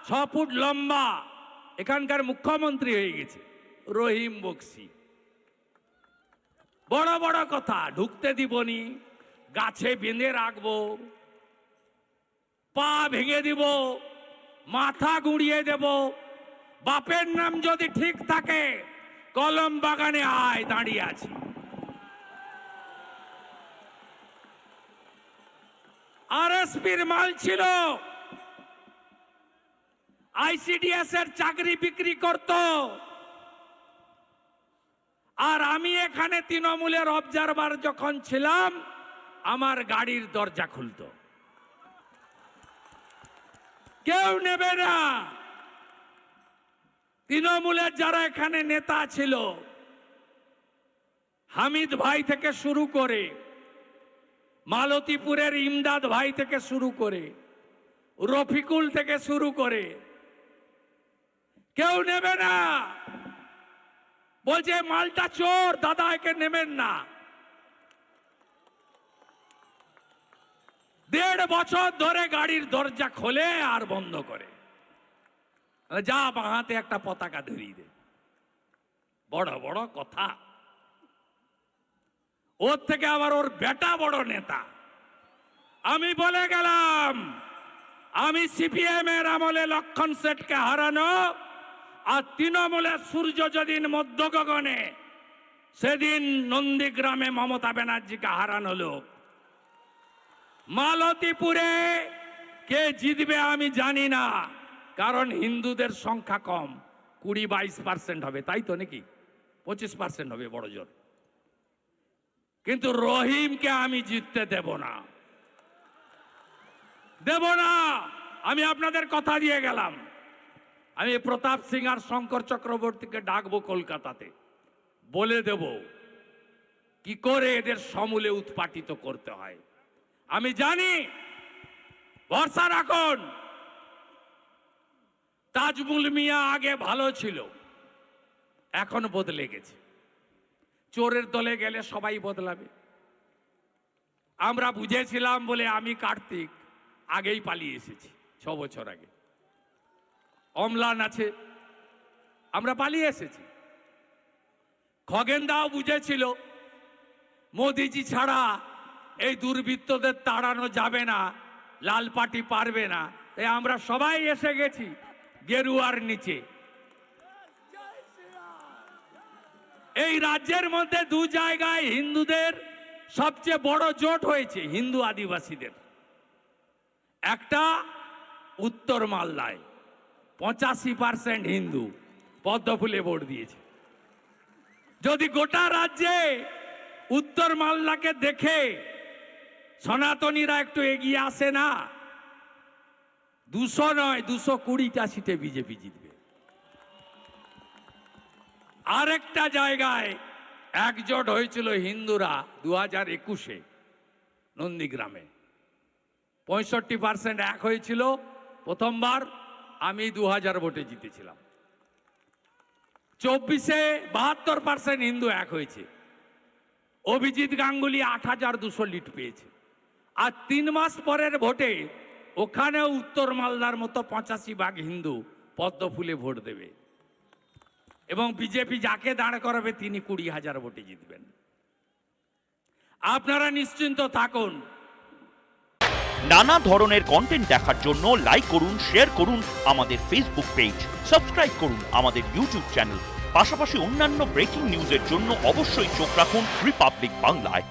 6 foot লম্বা এখানকার মুখ্যমন্ত্রী হয়ে গেছে রহিম বক্সি। বড় বড় কথা, ঢুকতে দিবনি, গাছে বেঁধে রাখবো, পা ভেঙে দিব, মাথা গুঁড়িয়ে দেব, বাপের নাম যদি ঠিক থাকে কলম বাগানে আয়, দাঁড়িয়ে আছি। আরএসপির মাল ছিল, আইসিডিএস এর চাকরি বিক্রি করত, আর আমি এখানে তৃণমূলের অবজারভার যখন ছিলাম আমার গাড়ির দরজা খুলতো। কেউ নেবে না। তৃণমূলের যারা এখানে নেতা ছিল, হামিদ ভাই থেকে শুরু করে, মালতীপুরের ইমদাদ ভাই থেকে শুরু করে, রফিকুল থেকে শুরু করে, কেউ নেবে না। বলছে মালটা চোর, দাদা একে নেবেন না। 1.5 বছর ধরে গাড়ির দরজা খোলে আর বন্ধ করে। যা বাহাতে একটা পতাকা ধরিয়ে দে। বড় বড় কথা। ওর থেকে আবার ওর বেটা বড় নেতা। আমি বলে গেলাম, আমি সিপিএম এর আমলে লক্ষণ সেটকে হারানো আর তৃণমূলের সূর্য যেদিন মধ্য গগনে, সেদিন নন্দীগ্রামে মমতা ব্যানার্জিকে হারানো লোক। মালতীপুরে কে জিতবে আমি জানি না, কারণ হিন্দুদের সংখ্যা কম, 20-22% হবে, তাই তো নাকি 25% হবে বড় জোর। কিন্তু রহিমকে আমি জিততে দেব না, দেব না। আমি আপনাদের কথা দিয়ে গেলাম, আমি প্রতাপ সিং আর শঙ্কর চক্রবর্তীকে ডাকবো কলকাতাতে, বলে দেব কি করে এদের সমূলে উৎপাটিত করতে হয়। আমি জানি, ভরসা রাখুন। তাজমুল মিয়া আগে ভালো ছিল, এখন বদলে গেছে। চোরের দলে গেলে সবাই বদলাবে। আমরা বুঝেছিলাম বলে আমি কার্তিক আগেই পালিয়ে এসেছি, 6 বছর আগে। অমলান আছে, আমরা পালিয়ে এসেছি। খগেনদাও বুঝেছিল মোদিজি ছাড়া এই দুর্বৃত্তদের তাড়ানো যাবে না, লাল পার্টি পারবে না, তাই আমরা সবাই এসে গেছি গেরুয়ার নিচে। এই রাজ্যের মধ্যে 2 জায়গায় হিন্দুদের সবচেয়ে বড় জোট হয়েছে, হিন্দু আদিবাসীদের। একটা উত্তর মালদায় 85% হিন্দু পদ্মফুলে ভোট দিয়েছে। যদি গোটা রাজ্যে উত্তর মালদাকে দেখে সনাতনীরা একটু এগিয়ে আসে না, 200 নয় 220টা সিটে বিজেপি জিতবে। আরেকটা জায়গায় একজোট হয়েছিল হিন্দুরা 2021-এ নন্দীগ্রামে, 65% এক হয়েছিল প্রথমবার। আমি 2000 ভোটে জিতেছিলাম। 24-এ 72% হিন্দু এক হয়েছে। অভিজিৎ গাঙ্গুলি 8200 লিড পেয়েছে। আর 3 মাস পরের ভোটে ওখানেও উত্তর মালদার মতো 85% হিন্দু পদ্মফুলে ভোট দেবে, এবং বিজেপি যাকে দাঁড় করাবে তিনি 20,000 ভোটে জিতবেন। আপনারা নিশ্চিন্ত থাকুন। নানা ধরনের কন্টেন্ট দেখার জন্য লাইক করুন, শেয়ার করুন আমাদের ফেসবুক পেজ, সাবস্ক্রাইব করুন আমাদের ইউটিউব চ্যানেল। পাশাপাশি অন্যান্য ব্রেকিং নিউজের জন্য অবশ্যই চোখ রাখুন রিপাবলিক বাংলায়।